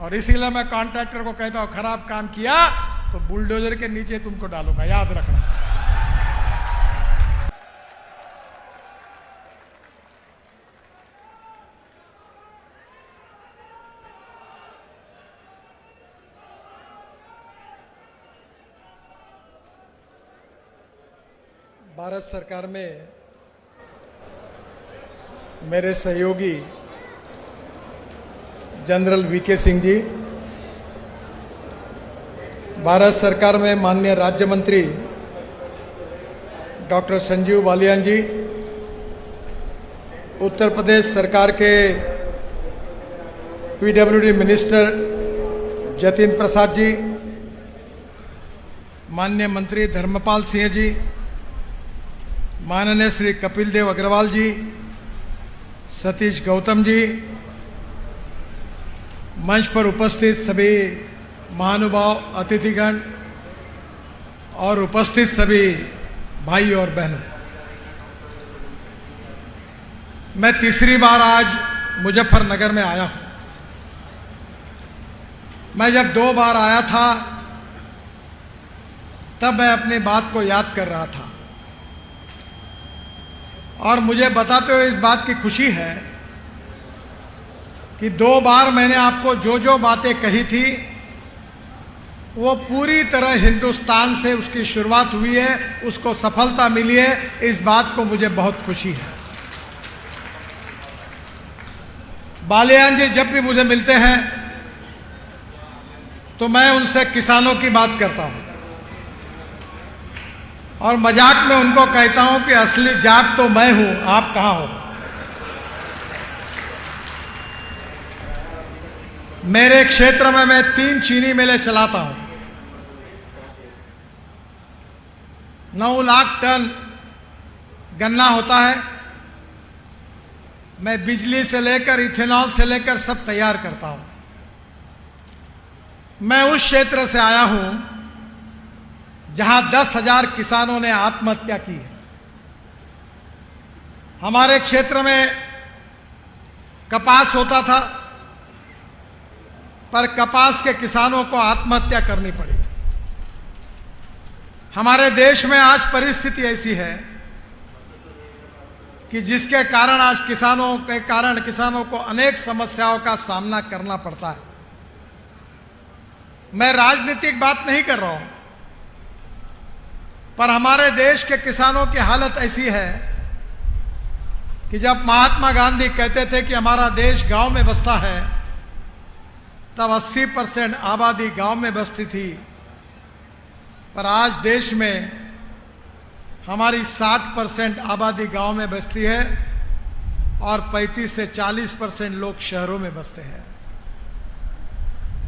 और इसीलिए मैं कॉन्ट्रैक्टर को कहता हूं, खराब काम किया तो बुलडोजर के नीचे तुमको डालूंगा, याद रखना। भारत सरकार में मेरे सहयोगी जनरल वीके सिंह जी, भारत सरकार में माननीय राज्य मंत्री डॉक्टर संजीव बालियान जी, उत्तर प्रदेश सरकार के पीडब्ल्यूडी मिनिस्टर जतिन प्रसाद जी, माननीय मंत्री धर्मपाल सिंह जी, माननीय श्री कपिल देव अग्रवाल जी, सतीश गौतम जी, मंच पर उपस्थित सभी महानुभाव, अतिथिगण और उपस्थित सभी भाई और बहनों, मैं तीसरी बार आज मुजफ्फरनगर में आया हूं। मैं जब 2 बार आया था तब मैं अपनी बात को याद कर रहा था और मुझे बताते हुए इस बात की खुशी है कि 2 बार मैंने आपको जो जो बातें कही थी वो पूरी तरह हिंदुस्तान से उसकी शुरुआत हुई है, उसको सफलता मिली है। इस बात को मुझे बहुत खुशी है। बालियान जी जब भी मुझे मिलते हैं तो मैं उनसे किसानों की बात करता हूं और मजाक में उनको कहता हूं कि असली जाट तो मैं हूं, आप कहां हो। मेरे क्षेत्र में मैं 3 चीनी मिलें चलाता हूं। 9 लाख टन गन्ना होता है। मैं बिजली से लेकर इथेनॉल से लेकर सब तैयार करता हूं। मैं उस क्षेत्र से आया हूं जहां 10,000 किसानों ने आत्महत्या की है। हमारे क्षेत्र में कपास होता था पर कपास के किसानों को आत्महत्या करनी पड़ी। हमारे देश में आज परिस्थिति ऐसी है कि जिसके कारण आज किसानों को अनेक समस्याओं का सामना करना पड़ता है। मैं राजनीतिक बात नहीं कर रहा हूं पर हमारे देश के किसानों की हालत ऐसी है कि जब महात्मा गांधी कहते थे कि हमारा देश गांव में बसता है तब 80% आबादी गांव में बसती थी, पर आज देश में हमारी 60% आबादी गांव में बसती है और 35 से 40% लोग शहरों में बसते हैं।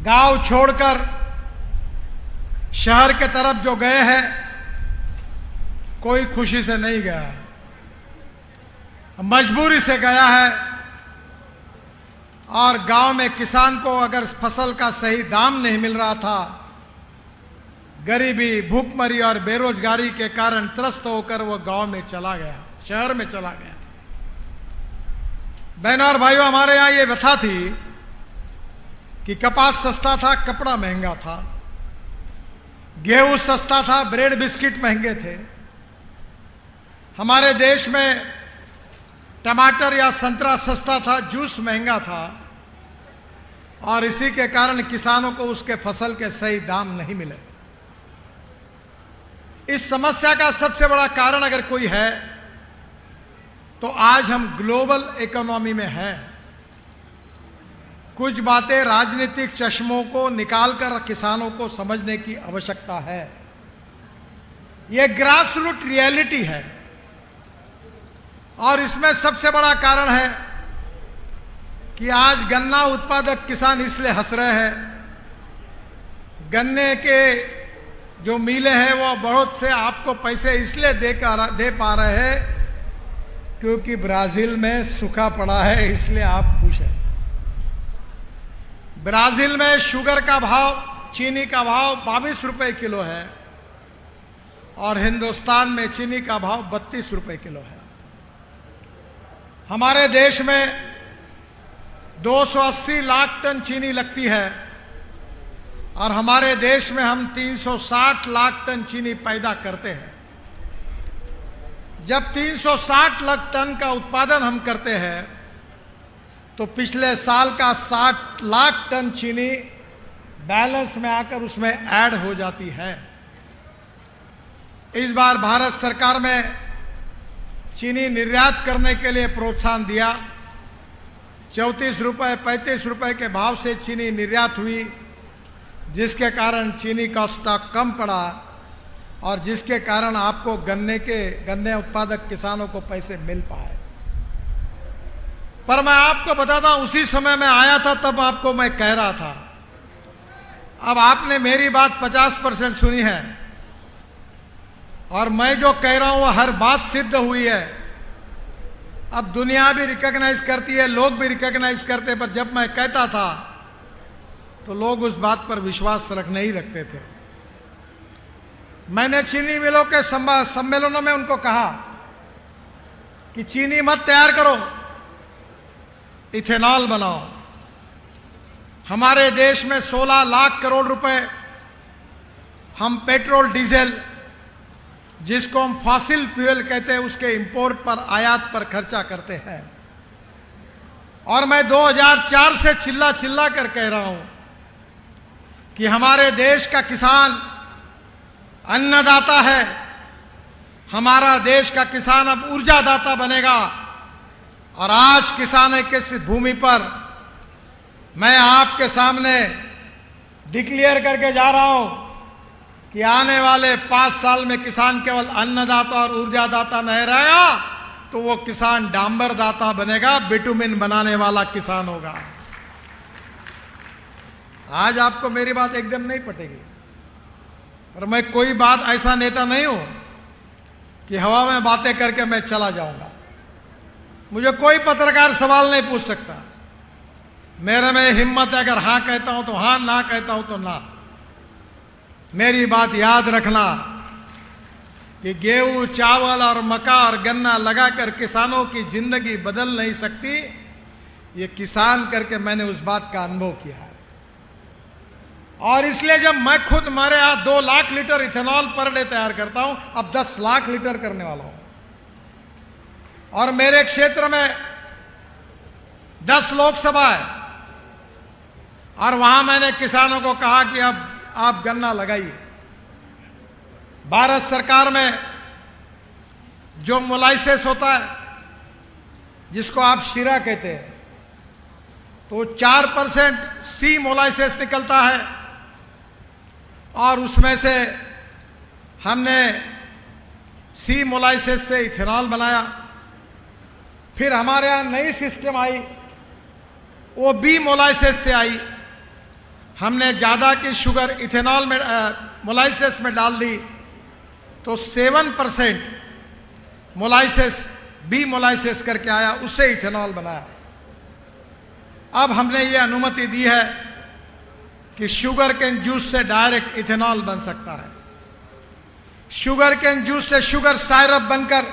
गांव छोड़कर शहर के तरफ जो गए हैं कोई खुशी से नहीं गया है, मजबूरी से गया है। और गांव में किसान को अगर फसल का सही दाम नहीं मिल रहा था, गरीबी, भूखमरी और बेरोजगारी के कारण त्रस्त होकर वो गांव में चला गया, शहर में चला गया। बहनों और भाइयों, हमारे यहां ये व्यथा थी कि कपास सस्ता था, कपड़ा महंगा था, गेहूं सस्ता था, ब्रेड बिस्किट महंगे थे। हमारे देश में टमाटर या संतरा सस्ता था, जूस महंगा था और इसी के कारण किसानों को उसके फसल के सही दाम नहीं मिले। इस समस्या का सबसे बड़ा कारण अगर कोई है तो आज हम ग्लोबल इकोनॉमी में हैं। कुछ बातें राजनीतिक चश्मों को निकालकर किसानों को समझने की आवश्यकता है। यह ग्रास रूट रियलिटी है और इसमें सबसे बड़ा कारण है कि आज गन्ना उत्पादक किसान इसलिए हंस रहे हैं। गन्ने के जो मिलें हैं वो बहुत से आपको पैसे इसलिए दे पा रहे हैं क्योंकि ब्राजील में सूखा पड़ा है, इसलिए आप खुश हैं। ब्राजील में शुगर का भाव, चीनी का भाव 22 रुपए किलो है और हिंदुस्तान में चीनी का भाव 32 रुपए किलो है। हमारे देश में 280 लाख टन चीनी लगती है और हमारे देश में हम 360 लाख टन चीनी पैदा करते हैं। जब 360 लाख टन का उत्पादन हम करते हैं तो पिछले साल का 60 लाख टन चीनी बैलेंस में आकर उसमें ऐड हो जाती है। इस बार भारत सरकार में चीनी निर्यात करने के लिए प्रोत्साहन दिया। 34 रुपए 35 रुपए के भाव से चीनी निर्यात हुई, जिसके कारण चीनी का स्टॉक कम पड़ा और जिसके कारण आपको गन्ने उत्पादक किसानों को पैसे मिल पाए। पर मैं आपको बताता हूं, उसी समय मैं आया था तब आपको मैं कह रहा था। अब आपने मेरी बात 50% सुनी है और मैं जो कह रहा हूं वो हर बात सिद्ध हुई है। अब दुनिया भी रिकॉग्नाइज करती है, लोग भी रिकॉग्नाइज करते हैं, पर जब मैं कहता था तो लोग उस बात पर विश्वास नहीं रखते थे। मैंने चीनी मिलों के सम्मेलनों में उनको कहा कि चीनी मत तैयार करो, इथेनॉल बनाओ। हमारे देश में 16 लाख करोड़ रुपए हम पेट्रोल डीजल, जिसको हम फॉसिल फ्यूल कहते हैं, उसके इंपोर्ट पर, आयात पर खर्चा करते हैं। और मैं 2004 से चिल्ला कर कह रहा हूं कि हमारे देश का किसान अन्नदाता है। हमारा देश का किसान अब ऊर्जादाता बनेगा। और आज किसान की इस भूमि पर मैं आपके सामने डिक्लेयर करके जा रहा हूं कि आने वाले 5 साल में किसान केवल अन्नदाता और ऊर्जादाता नहीं रहेगा, तो वो किसान डांबरदाता बनेगा, बिटुमिन बनाने वाला किसान होगा। आज आपको मेरी बात एकदम नहीं पटेगी, पर मैं कोई बात ऐसा नेता नहीं हूं कि हवा में बातें करके मैं चला जाऊंगा। मुझे कोई पत्रकार सवाल नहीं पूछ सकता। मेरे में हिम्मत है, अगर हां कहता हूं तो हां, ना कहता हूं तो ना। मेरी बात याद रखना कि गेहूं, चावल और मक्का और गन्ना लगाकर किसानों की जिंदगी बदल नहीं सकती। ये किसान करके मैंने उस बात का अनुभव किया है। और इसलिए जब मैं खुद मेरे यहां 2 लाख लीटर इथेनॉल पर डे तैयार करता हूं, अब 10 लाख लीटर करने वाला हूं। और मेरे क्षेत्र में 10 लोकसभा है और वहां मैंने किसानों को कहा कि अब आप गन्ना लगाइए। भारत सरकार में जो मोलाइसेस होता है, जिसको आप शीरा कहते हैं, तो 4% सी मोलाइसेस निकलता है और उसमें से हमने सी मोलाइसेस से इथेनॉल बनाया। फिर हमारे यहां नई सिस्टम आई, वो बी मोलाइसेस से आई। हमने ज़्यादा की शुगर इथेनॉल में मोलाइसेस में डाल दी, तो 7% मोलाइसेस बी मोलाइसेस करके आया, उससे इथेनॉल बनाया। अब हमने ये अनुमति दी है कि शुगर केन जूस से डायरेक्ट इथेनॉल बन सकता है। शुगर केन जूस से शुगर साइरप बनकर,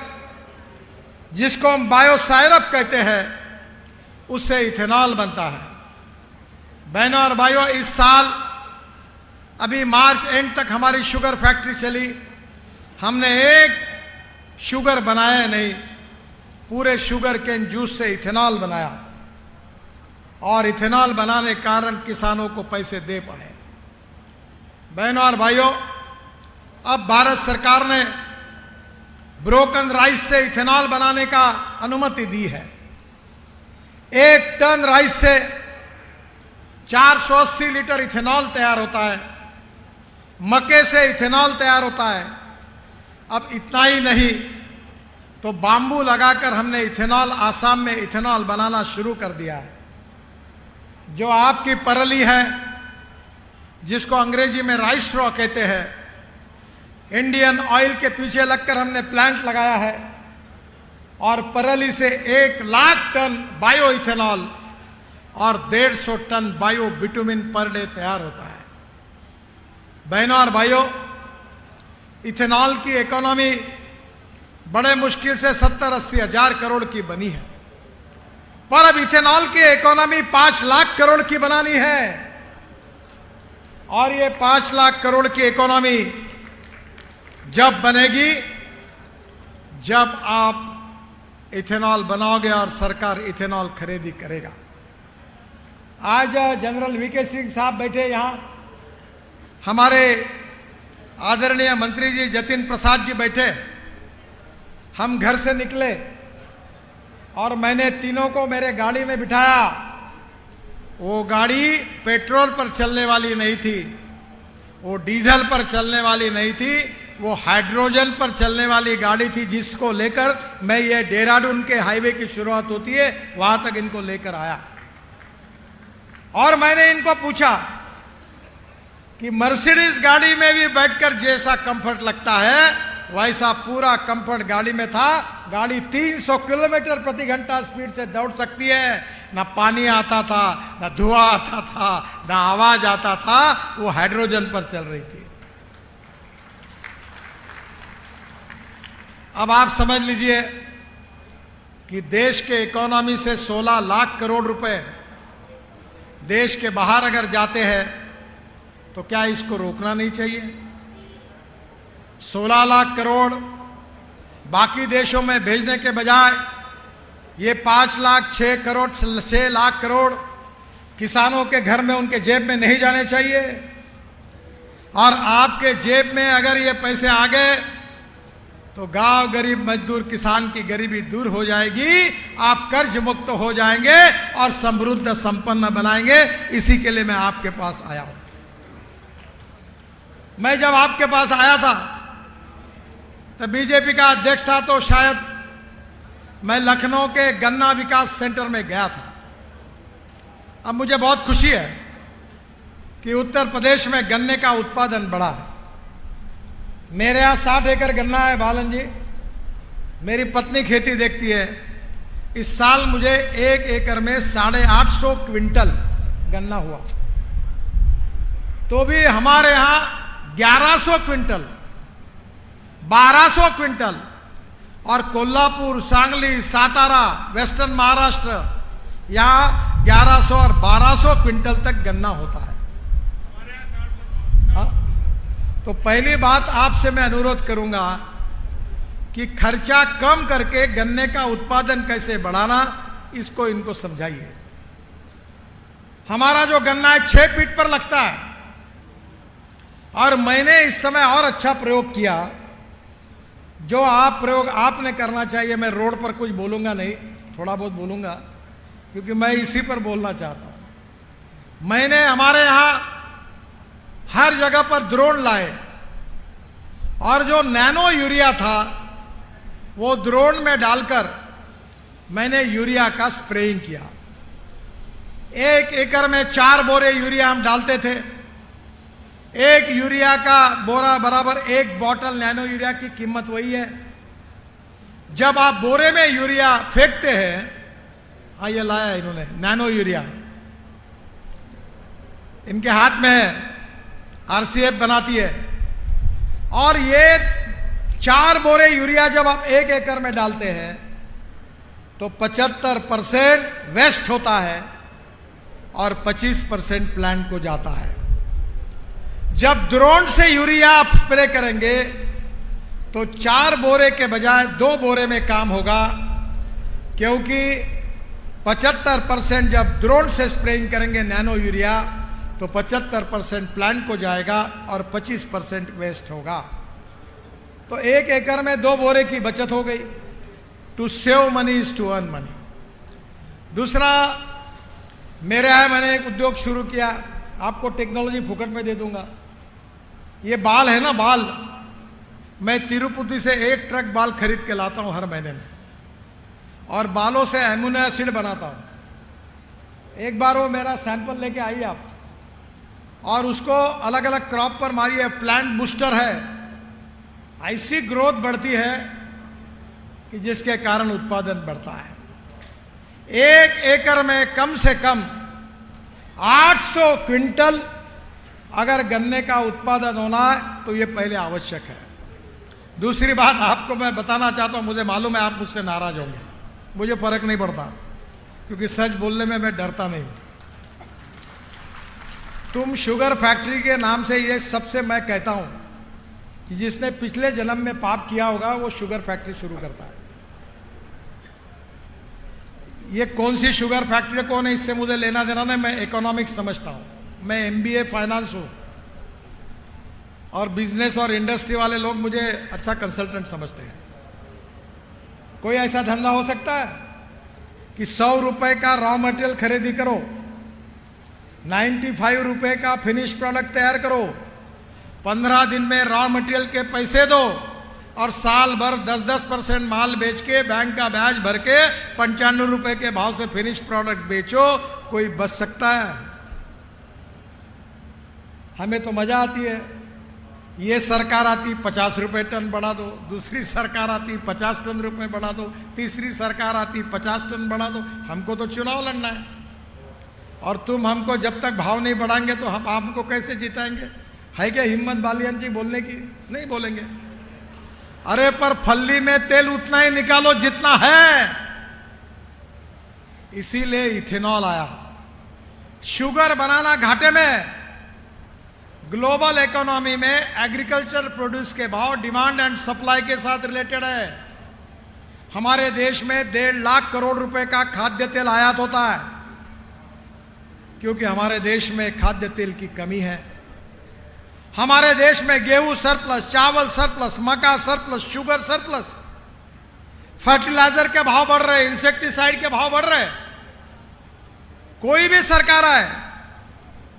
जिसको हम बायो साइरप कहते हैं, उससे इथेनॉल बनता है। बहनों और भाइयों, इस साल अभी मार्च एंड तक हमारी शुगर फैक्ट्री चली, हमने एक शुगर बनाया नहीं, पूरे शुगर केन जूस से इथेनॉल बनाया। और इथेनॉल बनाने के कारण किसानों को पैसे दे पाए। बहनों और भाइयों, अब भारत सरकार ने ब्रोकन राइस से इथेनॉल बनाने का अनुमति दी है। 1 टन राइस से 480 लीटर इथेनॉल तैयार होता है। मक्के से इथेनॉल तैयार होता है। अब इतना ही नहीं तो बांबू लगाकर हमने इथेनॉल, आसाम में इथेनॉल बनाना शुरू कर दिया है। जो आपकी परली है, जिसको अंग्रेजी में राइस स्ट्रॉ कहते हैं, इंडियन ऑयल के पीछे लगकर हमने प्लांट लगाया है और परली से 1 लाख टन बायो इथेनॉल और 150 ton bio bitumen per day तैयार होता है। बहनों और भाइयों, इथेनॉल की इकोनॉमी बड़े मुश्किल से 70-80 हजार करोड़ की बनी है। पर अब इथेनॉल की इकोनॉमी 5 लाख करोड़ की बनानी है, और ये 5 लाख करोड़ की इकोनॉमी जब बनेगी जब आप इथेनॉल बनाओगे और सरकार इथेनॉल खरीदी करेगा। आज जनरल वीके सिंह साहब बैठे यहां, हमारे आदरणीय मंत्री जी जतिन प्रसाद जी बैठे। हम घर से निकले और मैंने तीनों को मेरे गाड़ी में बिठाया। वो गाड़ी पेट्रोल पर चलने वाली नहीं थी, वो डीजल पर चलने वाली नहीं थी, वो हाइड्रोजन पर चलने वाली गाड़ी थी, जिसको लेकर मैं ये देहरादून के हाईवे की शुरुआत होती है वहां तक इनको लेकर आया। और मैंने इनको पूछा कि मर्सिडीज गाड़ी में भी बैठकर जैसा कंफर्ट लगता है वैसा पूरा कंफर्ट गाड़ी में था। गाड़ी 300 किलोमीटर प्रति घंटा स्पीड से दौड़ सकती है, ना पानी आता था, ना धुआं आता था, ना आवाज आता था, वो हाइड्रोजन पर चल रही थी। अब आप समझ लीजिए कि देश के इकोनॉमी से 16 लाख करोड़ रुपए देश के बाहर अगर जाते हैं तो क्या इसको रोकना नहीं चाहिए? 16 लाख करोड़ बाकी देशों में भेजने के बजाय ये 5 लाख 6 लाख करोड़ किसानों के घर में, उनके जेब में नहीं जाने चाहिए। और आपके जेब में अगर ये पैसे आ गए तो गांव गरीब मजदूर किसान की गरीबी दूर हो जाएगी, आप कर्ज मुक्त हो जाएंगे और समृद्ध संपन्न बनाएंगे। इसी के लिए मैं आपके पास आया हूं। मैं जब आपके पास आया था तो बीजेपी का अध्यक्ष था, तो शायद मैं लखनऊ के गन्ना विकास सेंटर में गया था। अब मुझे बहुत खुशी है कि उत्तर प्रदेश में गन्ने का उत्पादन बढ़ा है। मेरे यहाँ 60 एकड़ गन्ना है बालन जी, मेरी पत्नी खेती देखती है। इस साल मुझे 1 एकड़ में 850 क्विंटल गन्ना हुआ, तो भी हमारे यहाँ 1100 क्विंटल, 1200 क्विंटल, और कोल्हापुर, सांगली, सातारा, वेस्टर्न महाराष्ट्र यहाँ 1100 और 1200 क्विंटल तक गन्ना होता है। हाँ? तो पहली बात आपसे मैं अनुरोध करूंगा कि खर्चा कम करके गन्ने का उत्पादन कैसे बढ़ाना, इसको इनको समझाइए। हमारा जो गन्ना है 6 फीट पर लगता है, और मैंने इस समय और अच्छा प्रयोग किया। जो प्रयोग आपने करना चाहिए, मैं रोड पर कुछ बोलूंगा नहीं, थोड़ा बहुत बोलूंगा क्योंकि मैं इसी पर बोलना चाहता हूं। मैंने हमारे यहां हर जगह पर ड्रोन लाए, और जो नैनो यूरिया था वो ड्रोन में डालकर मैंने यूरिया का स्प्रेइंग किया। 1 एकड़ में 4 बोरे यूरिया हम डालते थे। 1 यूरिया का बोरा बराबर 1 बॉटल नैनो यूरिया की कीमत वही है। जब आप बोरे में यूरिया फेंकते हैं, ये लाया इन्होंने नैनो यूरिया, इनके हाथ में है, आरसीएफ बनाती है, और ये 4 बोरे यूरिया जब आप 1 एकड़ में डालते हैं तो 75% वेस्ट होता है और 25% प्लांट को जाता है। जब ड्रोन से यूरिया आप स्प्रे करेंगे तो 4 बोरे के बजाय 2 बोरे में काम होगा, क्योंकि 75% जब ड्रोन से स्प्रेइंग करेंगे नैनो यूरिया तो 75% प्लांट को जाएगा और 25% वेस्ट होगा। तो 1 एकड़ में 2 बोरे की बचत हो गई। To save money is to earn money. दूसरा, मेरे यहाँ मैंने एक उद्योग शुरू किया, आपको टेक्नोलॉजी फुकट में दे दूंगा। ये बाल है ना, बाल, मैं तिरुपति से 1 ट्रक बाल खरीद के लाता हूं हर महीने में, और बालों से एमिनो एसिड बनाता हूं। एक बार वो मेरा सैंपल लेके आइए आप, और उसको अलग अलग क्रॉप पर मारिए। प्लांट बूस्टर है, ऐसी ग्रोथ बढ़ती है कि जिसके कारण उत्पादन बढ़ता है। 1 एकड़ में कम से कम 800 क्विंटल अगर गन्ने का उत्पादन होना है तो ये पहले आवश्यक है। दूसरी बात आपको मैं बताना चाहता हूं, मुझे मालूम है आप मुझसे नाराज होंगे, मुझे फर्क नहीं पड़ता। क्योंकि सच बोलने में मैं डरता नहीं हूं। तुम शुगर फैक्ट्री के नाम से ये सबसे मैं कहता हूं कि जिसने पिछले जन्म में पाप किया होगा वो शुगर फैक्ट्री शुरू करता है। ये कौन सी शुगर फैक्ट्री कौन है इससे मुझे लेना देना नहीं, मैं इकोनॉमिक्स समझता हूं, मैं एमबीए फाइनेंस हूं और बिजनेस और इंडस्ट्री वाले लोग मुझे अच्छा कंसल्टेंट समझते हैं। कोई ऐसा धंधा हो सकता है कि 100 रुपए का रॉ मटेरियल खरीदी करो, 95 रुपए का फिनिश प्रोडक्ट तैयार करो, 15 दिन में रॉ मटेरियल के पैसे दो और साल भर 10-10% माल बेच के बैंक का ब्याज भर के 95 रुपए के भाव से फिनिश प्रोडक्ट बेचो। कोई बच सकता है? हमें तो मजा आती है। ये सरकार आती 50 रुपए टन बढ़ा दो, दूसरी सरकार आती 50 टन रुपए बढ़ा दो, तीसरी सरकार आती 50 टन बढ़ा दो। हमको तो चुनाव लड़ना है और तुम हमको जब तक भाव नहीं बढ़ाएंगे तो हम आपको कैसे जिताएंगे? है क्या हिम्मत बालियान जी बोलने की? नहीं बोलेंगे। अरे पर फल्ली में तेल उतना ही निकालो जितना है। इसीलिए इथेनॉल आया। शुगर बनाना घाटे में। ग्लोबल इकोनॉमी में एग्रीकल्चर प्रोड्यूस के भाव डिमांड एंड सप्लाई के साथ रिलेटेड है। हमारे देश में 1.5 लाख करोड़ रुपए का खाद्य तेल आयात होता है क्योंकि हमारे देश में खाद्य तेल की कमी है। हमारे देश में गेहूं सरप्लस, चावल सरप्लस, मक्का सरप्लस, शुगर सरप्लस, फर्टिलाइजर के भाव बढ़ रहे, इंसेक्टिसाइड के भाव बढ़ रहे। कोई भी सरकार आए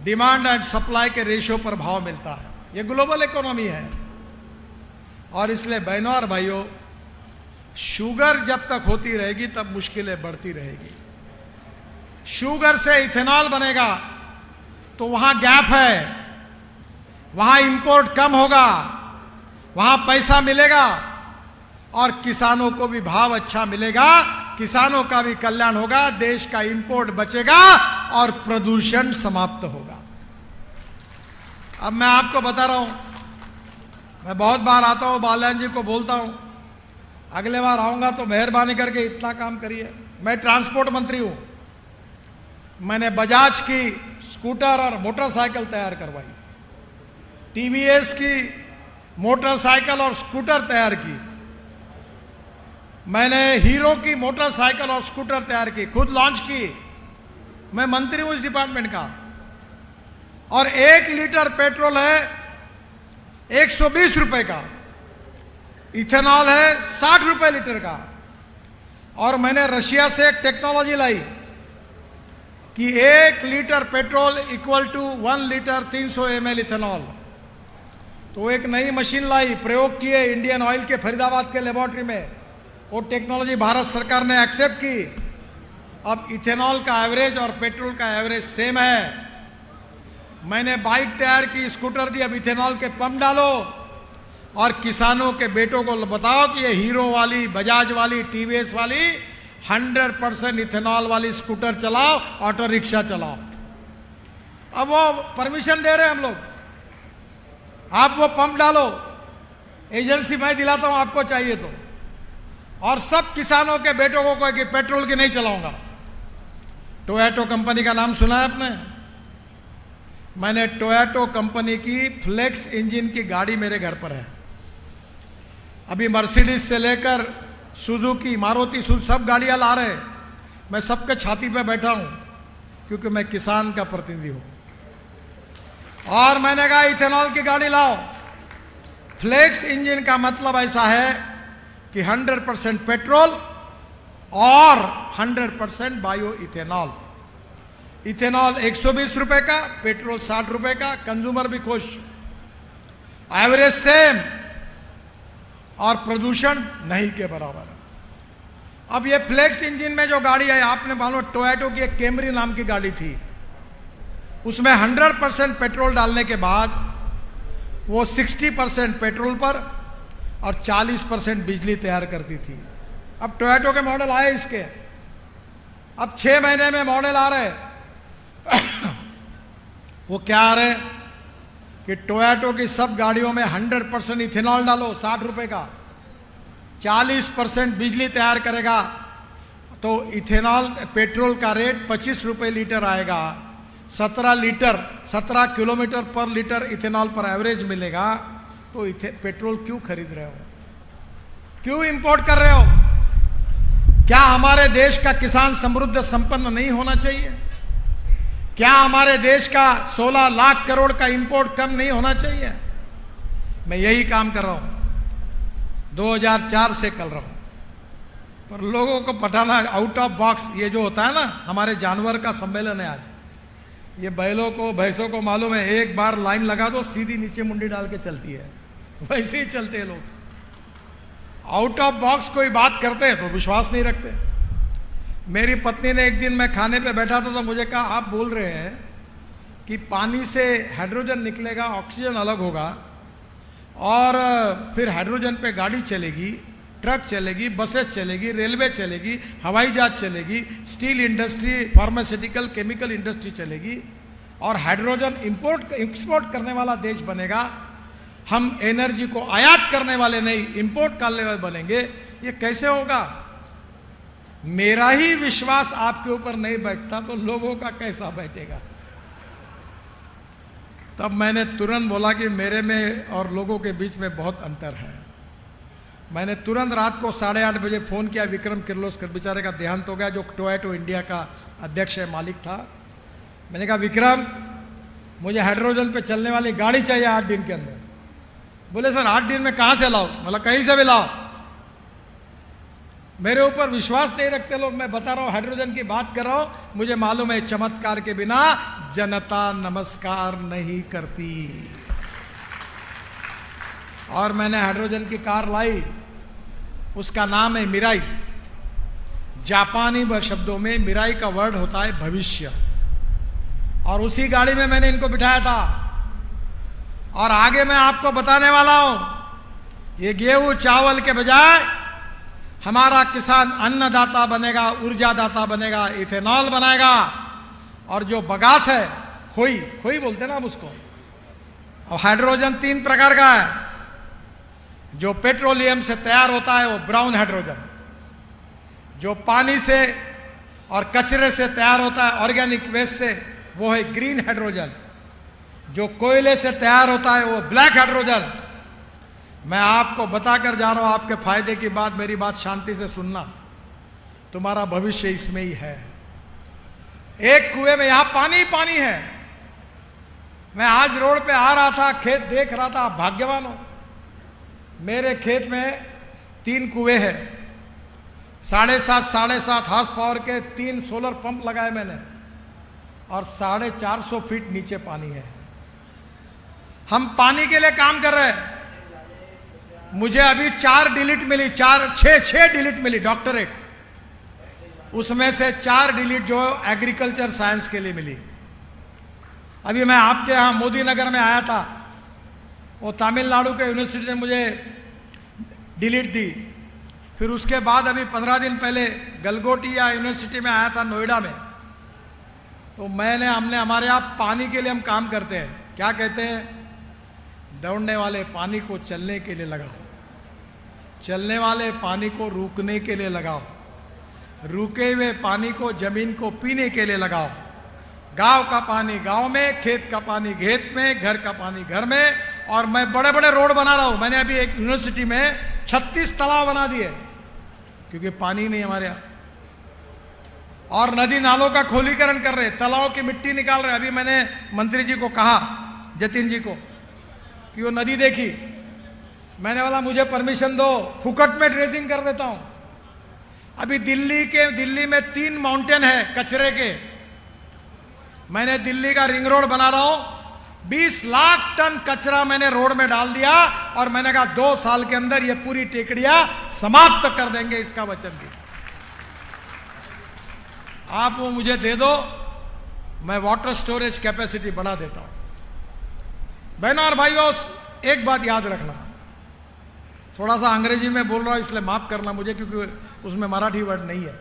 डिमांड एंड सप्लाई के रेशियो पर भाव मिलता है। यह ग्लोबल इकोनॉमी है और इसलिए बहनों और भाइयों, शुगर जब तक होती रहेगी तब मुश्किलें बढ़ती रहेगी। शुगर से इथेनॉल बनेगा तो वहां गैप है, वहां इंपोर्ट कम होगा, वहां पैसा मिलेगा और किसानों को भी भाव अच्छा मिलेगा, किसानों का भी कल्याण होगा, देश का इंपोर्ट बचेगा और प्रदूषण समाप्त होगा। अब मैं आपको बता रहा हूं, मैं बहुत बार आता हूं, बाल्यान जी को बोलता हूं, अगले बार आऊंगा तो मेहरबानी करके इतना काम करिए। मैं ट्रांसपोर्ट मंत्री हूं, मैंने बजाज की स्कूटर और मोटरसाइकिल तैयार करवाई, टीवीएस की मोटरसाइकिल और स्कूटर तैयार की, मैंने हीरो की मोटरसाइकिल और स्कूटर तैयार की, खुद लॉन्च की। मैं मंत्री हूं इस डिपार्टमेंट का। और 1 लीटर पेट्रोल है 120 रुपए का, इथेनॉल है 60 रुपए लीटर का। और मैंने रशिया से एक टेक्नोलॉजी लाई कि 1 litre petrol equal to 1 litre 300 ml ethanol. तो एक नई मशीन लाई, प्रयोग किए इंडियन ऑयल के फरीदाबाद के लेबोरेटरी में। वो टेक्नोलॉजी भारत सरकार ने एक्सेप्ट की। अब इथेनॉल का एवरेज और पेट्रोल का एवरेज सेम है। मैंने बाइक तैयार की, स्कूटर दी, अब इथेनॉल के पंप डालो और किसानों के बेटों को बताओ कि ये हीरो वाली, बजाज वाली, टीवीएस वाली 100% इथेनॉल वाली स्कूटर चलाओ, ऑटो रिक्शा चलाओ। अब वो परमिशन दे रहे हैं हम लोग, आप वो पंप डालो, एजेंसी मैं दिलाता हूं आपको चाहिए तो। और सब किसानों के बेटों को कहे कि पेट्रोल की नहीं चलाऊंगा। टोयोटो कंपनी का नाम सुना है आपने? मैंने टोयोटो कंपनी की फ्लेक्स इंजन की गाड़ी मेरे घर पर है। अभी मर्सिडीज से लेकर सुजुकी, मारुति सब गाड़ियां ला रहे। मैं सबके छाती पे बैठा हूं क्योंकि मैं किसान का प्रतिनिधि हूं। और मैंने कहा इथेनॉल की गाड़ी लाओ। फ्लेक्स इंजन का मतलब ऐसा है कि 100% पेट्रोल और 100% बायो इथेनॉल। इथेनॉल 120 रुपए का, पेट्रोल 60 रुपए का, कंज्यूमर भी खुश, एवरेज सेम और प्रदूषण नहीं के बराबर। अब ये फ्लेक्स इंजन में जो गाड़ी है, आपने मानो टोयोटो की एक कैमरी नाम की गाड़ी थी, उसमें 100% पेट्रोल डालने के बाद वो 60% पेट्रोल पर और 40% बिजली तैयार करती थी। अब टोयोटो के मॉडल आए इसके, अब 6 महीने में मॉडल आ रहे वो क्या आ रहे कि टोयोटो की सब गाड़ियों में 100% इथेनॉल डालो 60 रुपए का, 40% बिजली तैयार करेगा, तो इथेनॉल पेट्रोल का रेट 25 रुपए लीटर आएगा, 17 किलोमीटर पर लीटर इथेनॉल पर एवरेज मिलेगा। तो पेट्रोल क्यों खरीद रहे हो, क्यों इंपोर्ट कर रहे हो? क्या हमारे देश का किसान समृद्ध संपन्न नहीं होना चाहिए? क्या हमारे देश का 16 लाख करोड़ का इंपोर्ट कम नहीं होना चाहिए? मैं यही काम कर रहा हूं, 2004 से कर रहा हूं। पर लोगों को पठाना आउट ऑफ बॉक्स, ये जो होता है ना, हमारे जानवर का सम्मेलन है आज। ये बैलों को भैंसों को मालूम है, एक बार लाइन लगा दो सीधी नीचे मुंडी डाल के चलती है, वैसे ही चलते हैं लोग। आउट ऑफ बॉक्स कोई बात करते हैं तो विश्वास नहीं रखते। मेरी पत्नी ने एक दिन, मैं खाने पे बैठा था तो मुझे कहा, आप बोल रहे हैं कि पानी से हाइड्रोजन निकलेगा, ऑक्सीजन अलग होगा, और फिर हाइड्रोजन पे गाड़ी चलेगी, ट्रक चलेगी, बसेस चलेगी, रेलवे चलेगी, हवाई जहाज चलेगी, steel industry, pharmaceutical, chemical industry चलेगी, और हाइड्रोजन इंपोर्ट एक्सपोर्ट करने वाला देश बनेगा। हम एनर्जी को आयात करने वाले नहीं, इंपोर्ट करने वाले बनेंगे। ये कैसे होगा? मेरा ही विश्वास आपके ऊपर नहीं बैठता तो लोगों का कैसा बैठेगा? तब मैंने तुरंत बोला कि मेरे में और लोगों के बीच में बहुत अंतर है। मैंने तुरंत रात को 8:30 बजे फोन किया विक्रम किर्लोस्कर, बेचारे का देहांत हो गया, जो टोयोटा इंडिया का अध्यक्ष है, मालिक था। मैंने कहा, विक्रम, मुझे हाइड्रोजन पे चलने वाली गाड़ी चाहिए 8 दिन के अंदर। बोले, सर 8 दिन में कहां से लाओ? बोला, कहीं से भी लाओ। मेरे ऊपर विश्वास नहीं रखते लोग। मैं बता रहा हूं, हाइड्रोजन की बात कर रहा हूं। मुझे मालूम है चमत्कार के बिना जनता नमस्कार नहीं करती। और मैंने हाइड्रोजन की कार लाई, उसका नाम है मिराई। जापानी शब्दों में मिराई का वर्ड होता है भविष्य। और उसी गाड़ी में मैंने इनको बिठाया था। और आगे मैं आपको बताने वाला हूं, ये गेहूं चावल के बजाय हमारा किसान अन्नदाता बनेगा, ऊर्जादाता बनेगा, इथेनॉल बनाएगा। और जो बगास है, खोई खोई बोलते ना आप उसको। और हाइड्रोजन 3 प्रकार का है। जो पेट्रोलियम से तैयार होता है वो ब्राउन हाइड्रोजन, जो पानी से और कचरे से तैयार होता है ऑर्गेनिक वेस्ट से, वो है ग्रीन हाइड्रोजन। जो कोयले से तैयार होता है वो ब्लैक हाइड्रोजन। मैं आपको बताकर जा रहा हूं, आपके फायदे की बात, मेरी बात शांति से सुनना। तुम्हारा भविष्य इसमें ही है। एक कुएं में यहां पानी पानी है। मैं आज रोड पे आ रहा था, खेत देख रहा था, भाग्यवान हो। मेरे खेत में 3 कुएं हैं, 7.5 हार्स पावर के 3 सोलर पंप लगाए मैंने, और 450 फीट नीचे पानी है। हम पानी के लिए काम कर रहे हैं। मुझे अभी 4 डिलीट मिली, 6 डिलीट मिली, डॉक्टरेट। उसमें से 4 डिलीट जो एग्रीकल्चर साइंस के लिए मिली। अभी मैं आपके यहां मोदी नगर में आया था, वो तमिलनाडु के यूनिवर्सिटी ने मुझे डिलीट दी। फिर उसके बाद अभी 15 दिन पहले गलगोटिया यूनिवर्सिटी में आया था, नोएडा में। तो हमने हमारे यहाँ पानी के लिए हम काम करते हैं। क्या कहते हैं? दौड़ने वाले पानी को चलने के लिए लगाओ, चलने वाले पानी को रुकने के लिए लगाओ, रुके हुए पानी को जमीन को पीने के लिए लगाओ। गांव का पानी गांव में, खेत का पानी खेत में, घर का पानी घर में। और मैं बड़े बड़े रोड बना रहा हूं। मैंने अभी एक यूनिवर्सिटी में 36 तालाब बना दिए, क्योंकि पानी नहीं हमारे यहां। और नदी नालों का खोलीकरण कर रहे, तालाबों की मिट्टी निकाल रहे। अभी मैंने मंत्री जी को कहा, जतिन जी को, कि वो नदी देखी। मैंने बोला, मुझे परमिशन दो, फुकट में ड्रेसिंग कर देता हूं। अभी दिल्ली में 3 माउंटेन है कचरे के। मैंने दिल्ली का रिंग रोड बना रहा हूं, 20 लाख टन कचरा मैंने रोड में डाल दिया। और मैंने कहा 2 साल के अंदर ये पूरी टेकड़ियां समाप्त कर देंगे, इसका वचन दिया। आप वो मुझे दे दो, मैं वाटर स्टोरेज कैपेसिटी बढ़ा देता हूं। बहनों और भाइयों, एक बात याद रखना, थोड़ा सा अंग्रेजी में बोल रहा हूं इसलिए माफ करना मुझे, क्योंकि उसमें मराठी वर्ड नहीं है।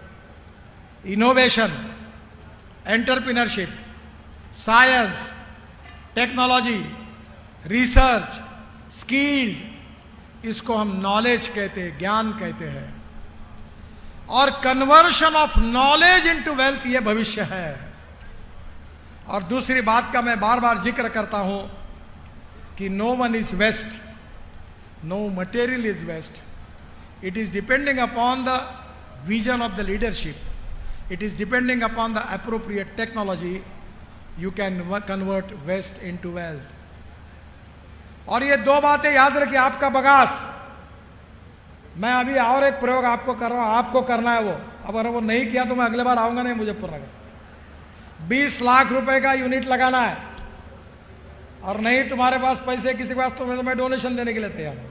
Innovation, entrepreneurship, science, technology, research, skilled, इसको हम नॉलेज कहते हैं, ज्ञान कहते हैं। और conversion of knowledge into wealth ये भविष्य है। और दूसरी बात का मैं बार बार जिक्र करता हूं कि no one is waste, no material is waste, it is depending upon the vision of the leadership, it is depending upon the appropriate technology, you can convert waste into wealth. और ये दो बातें याद रखिए, आपका बगास, मैं अभी और एक प्रयोग आपको कर रहा हूं, आपको करना है वो, अगर वो नहीं किया तो मैं अगले बार आऊंगा नहीं मुजफ्फरनगर। 20 लाख रुपए का यूनिट लगाना है, और नहीं तुम्हारे पास पैसे किसी के पास तो मैं डोनेशन देने के लिए तैयार हूं।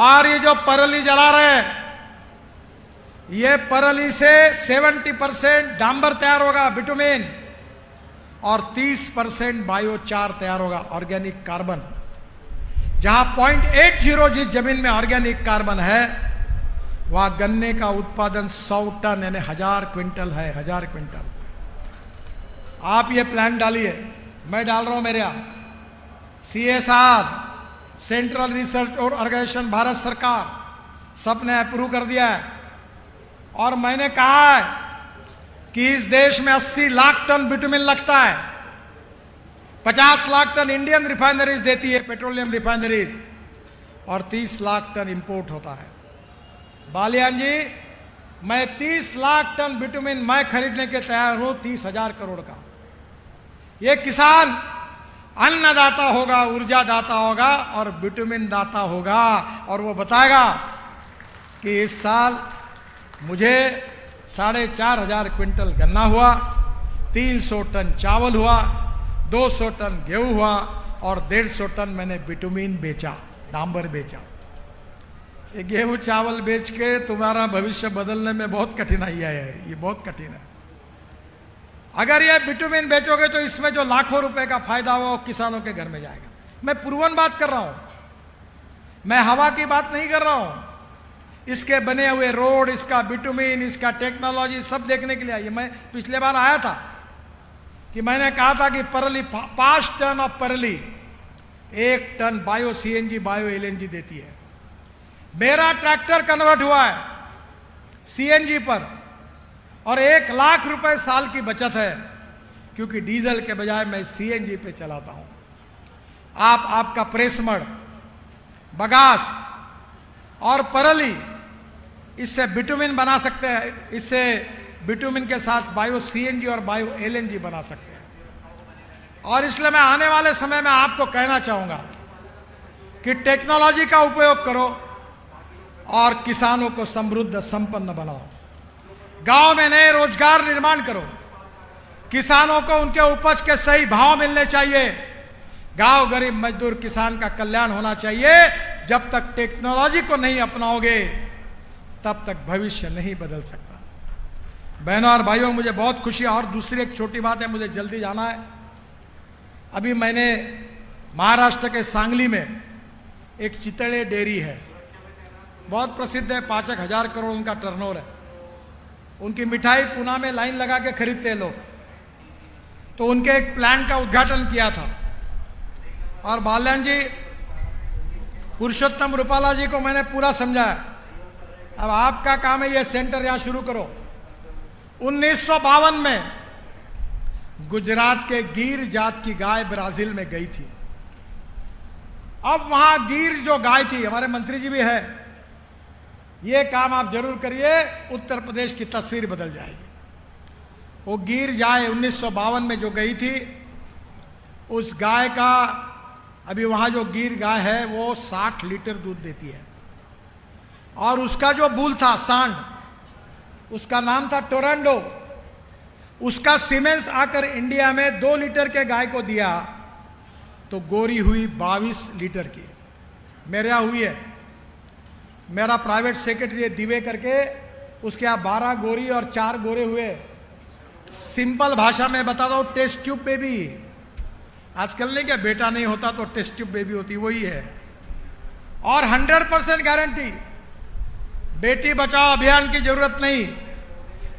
और ये जो परली जला रहे हैं, ये परली से 70% डांबर तैयार होगा, बिटुमेन, और 30% बायोचार तैयार होगा, ऑर्गेनिक कार्बन। जहां 0.80 जिस जमीन में ऑर्गेनिक कार्बन है, वहां गन्ने का उत्पादन 100 टन यानी 1000 क्विंटल है, 1000 क्विंटल। आप ये प्लान डालिए, मैं डाल रहा हूं मेरे यहां। CSR, सेंट्रल रिसर्च और ऑर्गेनाइजेशन, भारत सरकार, सबने अप्रूव कर दिया है। और मैंने कहा है कि इस देश में 80 लाख टन बिटुमिन लगता है, 50 लाख टन इंडियन रिफाइनरीज देती है, पेट्रोलियम रिफाइनरीज, और 30 लाख टन इंपोर्ट होता है। बालियान जी, मैं 30 लाख टन बिटुमिन मैं खरीदने के तैयार हूं, 30,000 करोड़ का। ये किसान अन्नदाता होगा, ऊर्जा दाता होगा, और बिटुमिन दाता होगा, और वो बताएगा कि इस साल मुझे 4,500 क्विंटल गन्ना हुआ, 300 टन चावल हुआ, 200 टन गेहूं हुआ, और 150 टन मैंने बिटुमिन बेचा, डांबर बेचा। ये गेहूं चावल बेच के तुम्हारा भविष्य बदलने में बहुत कठिनाई है, ये बहुत कठिन है। अगर ये बिटुमिन बेचोगे तो इसमें जो लाखों रुपए का फायदा होगा वो किसानों के घर में जाएगा। मैं पूर्वन बात कर रहा हूं, मैं हवा की बात नहीं कर रहा हूं। इसके बने हुए रोड, इसका बिटुमिन, इसका टेक्नोलॉजी सब देखने के लिए आइए। मैं पिछले बार आया था कि मैंने कहा था कि परली 5 टन ऑफ परली 1 ton bio CNG, bio LNG देती है। मेरा ट्रैक्टर कन्वर्ट हुआ है CNG पर, और 1 लाख रुपए साल की बचत है, क्योंकि डीजल के बजाय मैं CNG पे चलाता हूं। आपका प्रेसमड, बगास और परली, इससे बिटुमिन बना सकते हैं, इससे बिटुमिन के साथ बायो CNG और बायो LNG बना सकते हैं। और इसलिए मैं आने वाले समय में आपको कहना चाहूंगा कि टेक्नोलॉजी का उपयोग करो और किसानों को समृद्ध संपन्न बनाओ। गांव में नए रोजगार निर्माण करो, किसानों को उनके उपज के सही भाव मिलने चाहिए। गांव गरीब मजदूर किसान का कल्याण होना चाहिए। जब तक टेक्नोलॉजी को नहीं अपनाओगे तब तक भविष्य नहीं बदल सकता। बहनों और भाइयों, मुझे बहुत खुशी है। और दूसरी एक छोटी बात है, मुझे जल्दी जाना है। अभी मैंने महाराष्ट्र के सांगली में एक चितड़े डेयरी है, बहुत प्रसिद्ध है, 5,000 करोड़ उनका टर्नओवर है। उनकी मिठाई पुणे में लाइन लगा के खरीदते हैं लोग। तो उनके एक प्लांट का उद्घाटन किया था, और बाल्यान जी, पुरुषोत्तम रूपाला जी को मैंने पूरा समझाया। अब आपका काम है ये सेंटर यहां शुरू करो। 1952 में गुजरात के गिर जात की गाय ब्राजील में गई थी। अब वहां गिर जो गाय थी, हमारे मंत्री जी भी है, ये काम आप जरूर करिए, उत्तर प्रदेश की तस्वीर बदल जाएगी। वो गिर गाय 1952 में जो गई थी, उस गाय का, अभी वहां जो गिर गाय है वो 60 लीटर दूध देती है। और उसका जो बुल था, सांड, उसका नाम था टोरंडो। उसका सीमेंस आकर इंडिया में 2 लीटर के गाय को दिया तो गोरी हुई 22 लीटर की। मेरे यहां हुई है, मेरा प्राइवेट सेक्रेटरी दिवे करके, उसके यहां 12 गोरी और 4 गोरे हुए। सिंपल भाषा में बता दो, टेस्ट ट्यूब बेबी। आजकल नहीं क्या, बेटा नहीं होता तो टेस्ट ट्यूब बेबी होती, वही है। और 100% गारंटी, बेटी बचाओ अभियान की जरूरत नहीं,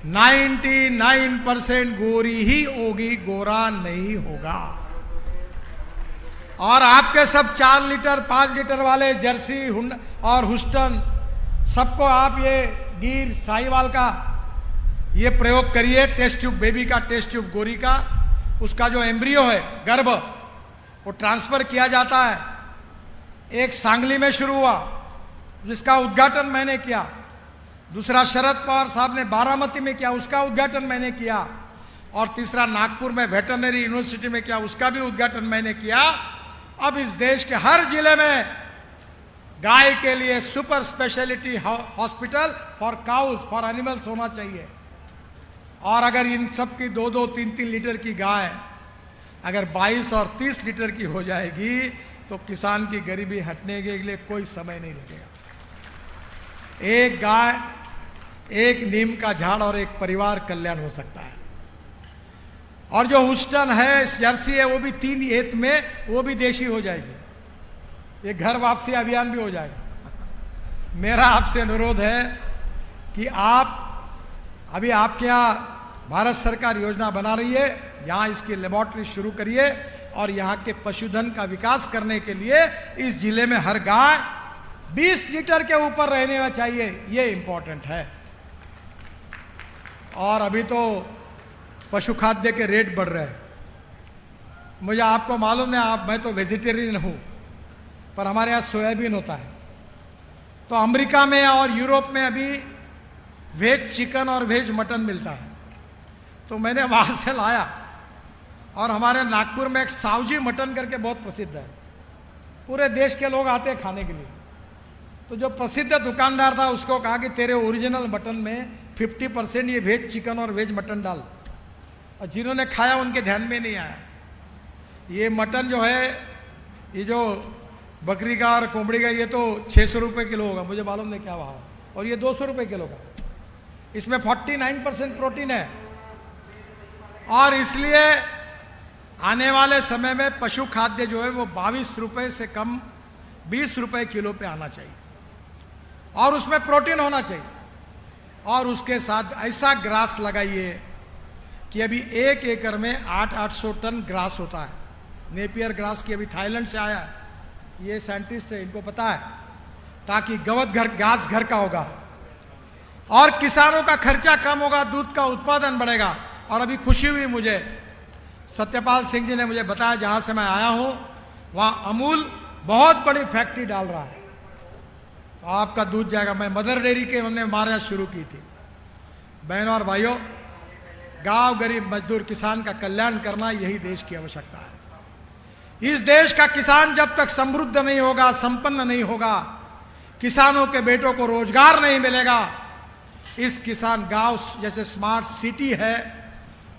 99% गोरी ही होगी, गोरा नहीं होगा। और आपके सब 4 लीटर 5 लीटर वाले जर्सी और हुस्टन सबको आप ये गिर साहिवाल का ये प्रयोग करिए, टेस्ट ट्यूब बेबी का, टेस्ट ट्यूब गोरी का, उसका जो एम्ब्रियो है गर्भ वो ट्रांसफर किया जाता है। एक सांगली में शुरू हुआ जिसका उद्घाटन मैंने किया, दूसरा शरद पवार साहब ने बारामती में किया, उसका उद्घाटन मैंने किया, और तीसरा नागपुर में वेटरनरी यूनिवर्सिटी में किया, उसका भी उद्घाटन मैंने किया। अब इस देश के हर जिले में गाय के लिए super speciality hospital for cows, for animals होना चाहिए। और अगर इन सब की 2-2, 3-3 लीटर की गाय अगर 22 और 30 लीटर की हो जाएगी तो किसान की गरीबी हटने के लिए कोई समय नहीं लगेगा। एक गाय, एक नीम का झाड़ और एक परिवार कल्याण हो सकता है। और जो हुस्टन है, जर्सी है, वो भी 3 एत में वो भी देशी हो जाएगी। ये घर वापसी अभियान भी हो जाएगा। मेरा आपसे अनुरोध है कि आप अभी आपके यहाँ भारत सरकार योजना बना रही है, यहाँ इसकी लेबोरेटरी शुरू करिए और यहाँ के पशुधन का विकास करने के लिए इस जिले में हर गाय 20 लीटर के ऊपर रहने चाहिए, ये इंपॉर्टेंट है। और अभी तो पशु खाद्य के रेट बढ़ रहे हैं। मुझे आपको मालूम है, मैं तो वेजिटेरियन हूँ, पर हमारे यहाँ सोयाबीन होता है। तो अमेरिका में और यूरोप में अभी वेज चिकन और वेज मटन मिलता है, तो मैंने वहाँ से लाया। और हमारे नागपुर में एक सावजी मटन करके बहुत प्रसिद्ध है, पूरे देश के लोग आते हैं खाने के लिए। तो जो प्रसिद्ध दुकानदार था उसको कहा कि तेरे ओरिजिनल मटन में 50% ये वेज चिकन और वेज मटन डाल। और जिन्होंने खाया उनके ध्यान में नहीं आया। ये मटन जो है, ये जो बकरी का और कोंबड़ी का, ये तो 600 रुपये किलो होगा, मुझे मालूम नहीं क्या भाव, और ये 200 रुपये किलो का। इसमें 49% प्रोटीन है। और इसलिए आने वाले समय में पशु खाद्य जो है वो 22 रुपये से कम 20 रुपये किलो पे आना चाहिए, और उसमें प्रोटीन होना चाहिए। और उसके साथ ऐसा ग्रास लगाइए कि अभी 1 एकड़ में 800 टन ग्रास होता है। नेपियर ग्रास की अभी थाईलैंड से आया है, ये साइंटिस्ट है, इनको पता है, ताकि गवत घास घर का होगा और किसानों का खर्चा कम होगा, दूध का उत्पादन बढ़ेगा। और अभी खुशी हुई मुझे, सत्यपाल सिंह जी ने मुझे बताया, जहां से मैं आया हूं वहां अमूल बहुत बड़ी फैक्ट्री डाल रहा है, तो आपका दूध जाएगा। मैं मदर डेयरी के हमने हमारे यहाँ शुरू की थी। बहनों और भाइयों, गांव गरीब मजदूर किसान का कल्याण करना यही देश की आवश्यकता है। इस देश का किसान जब तक समृद्ध नहीं होगा, संपन्न नहीं होगा, किसानों के बेटों को रोजगार नहीं मिलेगा, इस किसान गांव जैसे स्मार्ट सिटी है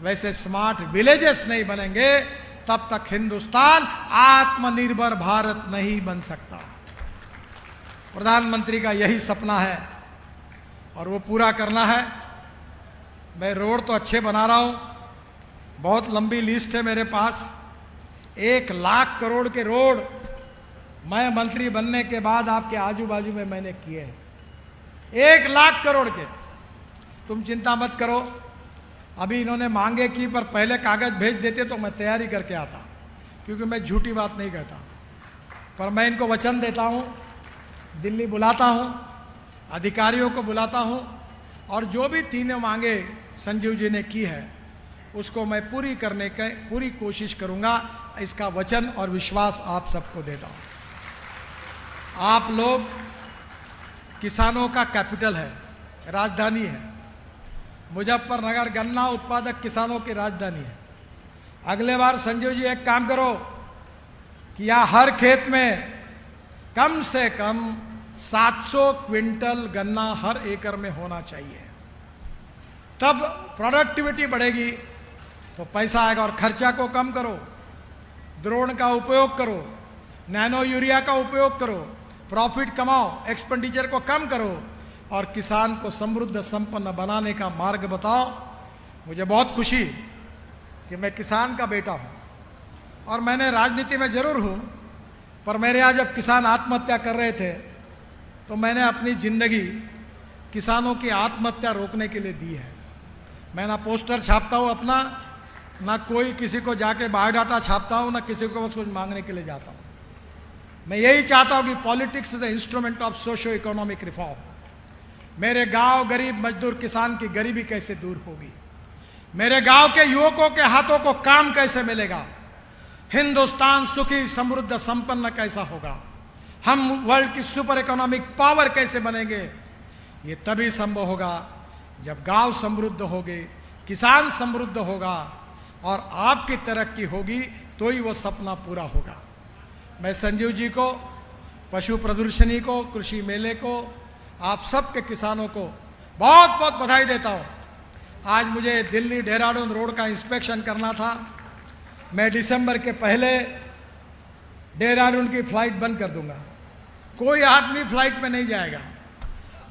वैसे स्मार्ट विलेजेस नहीं बनेंगे, तब तक हिंदुस्तान आत्मनिर्भर भारत नहीं बन सकता। प्रधानमंत्री का यही सपना है और वो पूरा करना है। मैं रोड तो अच्छे बना रहा हूं, बहुत लंबी लिस्ट है मेरे पास। 1 लाख करोड़ के रोड मैं मंत्री बनने के बाद आपके आजू बाजू में मैंने किए हैं, 1 लाख करोड़ के। तुम चिंता मत करो, अभी इन्होंने मांगे की, पर पहले कागज भेज देते तो मैं तैयारी करके आता, क्योंकि मैं झूठी बात नहीं कहता। पर मैं इनको वचन देता हूं, दिल्ली बुलाता हूं, अधिकारियों को बुलाता हूं, और जो भी 3 मांगे संजीव जी ने की है उसको मैं पूरी करने की पूरी कोशिश करूंगा। इसका वचन और विश्वास आप सबको देता हूं। आप लोग किसानों का कैपिटल है, राजधानी है। मुजफ्फरनगर गन्ना उत्पादक किसानों की राजधानी है। अगले बार संजीव जी एक काम करो कि यहाँ हर खेत में कम से कम 700 क्विंटल गन्ना हर एकड़ में होना चाहिए, तब प्रोडक्टिविटी बढ़ेगी, तो पैसा आएगा। और खर्चा को कम करो, ड्रोन का उपयोग करो, नैनो यूरिया का उपयोग करो, प्रॉफिट कमाओ, एक्सपेंडिचर को कम करो और किसान को समृद्ध संपन्न बनाने का मार्ग बताओ। मुझे बहुत खुशी कि मैं किसान का बेटा हूं, और मैंने राजनीति में जरूर हूं, पर मेरे यहाँ जब किसान आत्महत्या कर रहे थे तो मैंने अपनी जिंदगी किसानों की आत्महत्या रोकने के लिए दी है। मैं ना पोस्टर छापता हूँ अपना, ना कोई किसी को जाके बायोडाटा छापता हूँ, ना किसी को बस कुछ मांगने के लिए जाता हूँ। मैं यही चाहता हूँ कि politics is the instrument of socio economic reform. मेरे गांव गरीब मजदूर किसान की गरीबी कैसे दूर होगी, मेरे गांव के युवकों के हाथों को काम कैसे मिलेगा, हिंदुस्तान सुखी समृद्ध संपन्न कैसा होगा, हम वर्ल्ड की सुपर इकोनॉमिक पावर कैसे बनेंगे। ये तभी संभव होगा जब गांव समृद्ध होंगे, किसान समृद्ध होगा और आपकी तरक्की होगी, तो ही वो सपना पूरा होगा। मैं संजीव जी को, पशु प्रदर्शनी को, कृषि मेले को, आप सबके किसानों को बहुत बहुत बधाई देता हूं। आज मुझे दिल्ली देहरादून रोड का इंस्पेक्शन करना था। मैं दिसंबर के पहले देहरादून की फ्लाइट बंद कर दूंगा, कोई आदमी फ्लाइट में नहीं जाएगा।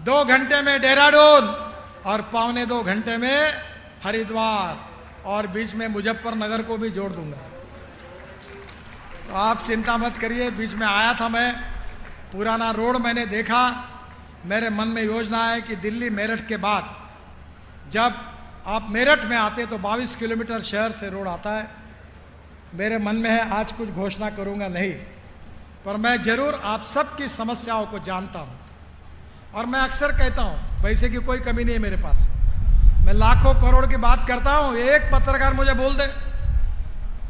2 घंटे में देहरादून और 1.25 घंटे में हरिद्वार और बीच में मुजफ्फरनगर को भी जोड़ दूंगा। तो आप चिंता मत करिए। बीच में आया था मैं, पुराना रोड मैंने देखा, मेरे मन में योजना है कि दिल्ली मेरठ के बाद जब आप मेरठ में आते तो 22 किलोमीटर शहर से रोड आता है। मेरे मन में है, आज कुछ घोषणा करूंगा नहीं, पर मैं जरूर आप सबकी समस्याओं को जानता हूं और मैं अक्सर कहता हूं पैसे की कोई कमी नहीं है मेरे पास। मैं लाखों करोड़ की बात करता हूं, एक पत्रकार मुझे बोल दे,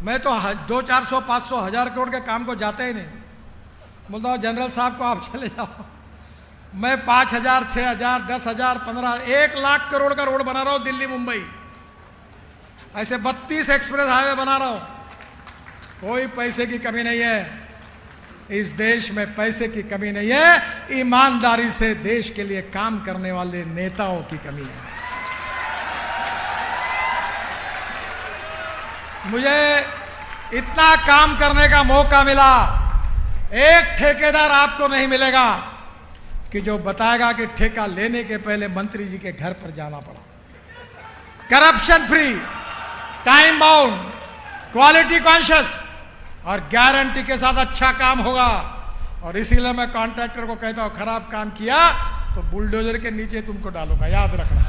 मैं तो 200, 400, 500, 1000 करोड़ के काम को जाता ही नहीं। बोलता हूं जनरल साहब को आप चले जाओ, मैं 5000, 6000, 10,000, 15, 1 लाख करोड़ का रोड बना रहा हूं दिल्ली मुंबई, ऐसे 32 एक्सप्रेस हाईवे बना रहा हूं। कोई पैसे की कमी नहीं है इस देश में, पैसे की कमी नहीं है, ईमानदारी से देश के लिए काम करने वाले नेताओं की कमी है। मुझे इतना काम करने का मौका मिला, एक ठेकेदार आपको नहीं मिलेगा कि जो बताएगा कि ठेका लेने के पहले मंत्री जी के घर पर जाना पड़ा। Corruption free, time bound, quality conscious और गारंटी के साथ अच्छा काम होगा। और इसीलिए मैं कॉन्ट्रैक्टर को कहता हूं, खराब काम किया तो बुलडोजर के नीचे तुमको डालूंगा, याद रखना।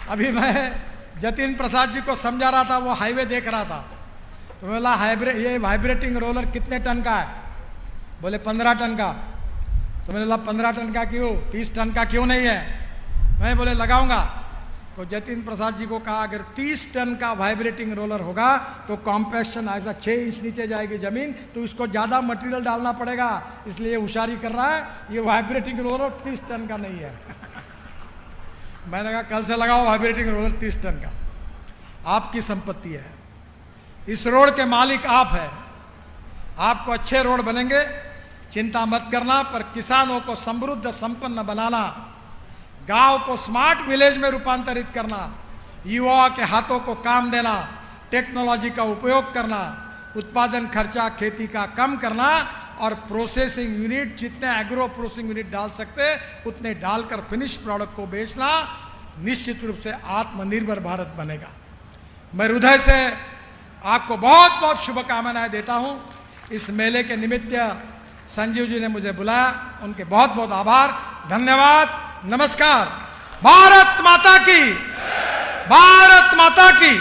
अभी मैं जतिन प्रसाद जी को समझा रहा था, वो हाईवे देख रहा था, तो बोला ये वाइब्रेटिंग रोलर कितने टन का है? बोले 15 टन का। तो मैंने बोला 15 टन का क्यों, 30 टन का क्यों नहीं है? मैं बोले लगाऊंगा। तो जतिन प्रसाद जी को कहा, अगर 30 टन का वाइब्रेटिंग रोलर होगा तो कॉम्पैक्शन आएगा, 6 इंच नीचे जाएगी जमीन, तो इसको ज्यादा मटेरियल डालना पड़ेगा, इसलिए होशियारी कर रहा है। ये वाइब्रेटिंग रोलर 30 टन का नहीं है। मैंने कहा कल से लगाओ वाइब्रेटिंग रोलर 30 टन का। आपकी संपत्ति है, इस रोड के मालिक आप है, आपको अच्छे रोड बनेंगे, चिंता मत करना। पर किसानों को समृद्ध संपन्न बनाना, गांव को स्मार्ट विलेज में रूपांतरित करना, युवाओं के हाथों को काम देना, टेक्नोलॉजी का उपयोग करना, उत्पादन खर्चा खेती का कम करना और प्रोसेसिंग यूनिट, जितने एग्रो प्रोसेसिंग यूनिट डाल सकते उतने डालकर फिनिश प्रोडक्ट को बेचना, निश्चित रूप से आत्मनिर्भर भारत बनेगा। मैं हृदय से आपको बहुत बहुत शुभकामनाएं देता हूं। इस मेले के निमित्त संजीव जी ने मुझे बुलाया, उनके बहुत बहुत आभार, धन्यवाद, नमस्कार। भारत माता की, भारत माता की।